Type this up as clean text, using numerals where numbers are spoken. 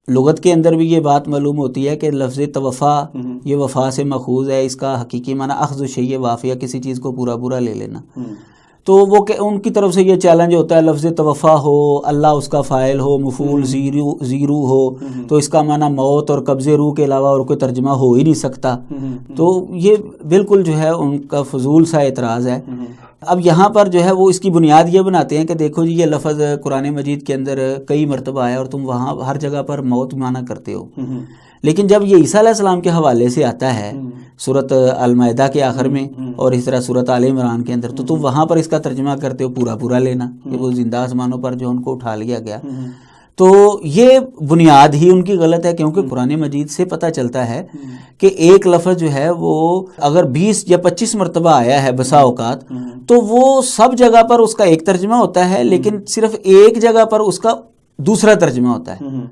लुगत के अंदर भी ये बात मालूम होती है कि लफ्ज़ तवफ़ा ये वफ़ा से मखूज़ है, इसका हकीकी माना अख़्ज़ शैय वाफ़िया, किसी चीज़ को पूरा पूरा ले लेना। तो वो उनकी तरफ से ये चैलेंज होता है, लफ्ज़ तवफ़ा हो, अल्लाह उसका फ़ाइल हो, मफ़ूल ज़ीरू हो, तो इसका माना मौत और कब्ज़े रूह के अलावा और कोई तर्जुमा हो ही नहीं सकता। तो ये बिल्कुल जो है उनका फजूल सा एतराज़ है। अब यहाँ पर जो है वो इसकी बुनियाद ये बनाते हैं कि देखो जी, ये लफ्ज़ कुरान मजीद के अंदर कई मरतबा आया और तुम वहाँ हर जगह पर मौत माना करते हो, लेकिन जब ये ईसा अलैहिस्सलाम के हवाले से आता है सूरत अल-माइदा के आखिर में और इस तरह सूरत आल इमरान के अंदर, तो तुम वहाँ पर इसका तर्जुमा करते हो पूरा पूरा लेना कि वो जिंदा आसमानों पर जो उनको उठा लिया गया। तो ये बुनियाद ही उनकी गलत है, क्योंकि कुरान मजीद से पता चलता है कि एक लफ्ज़ जो है वो अगर 20 या 25 मरतबा आया है बसा औकात, तो वो सब जगह पर उसका एक तर्जुमा होता है, लेकिन सिर्फ एक जगह पर उसका दूसरा तर्जुमा होता है।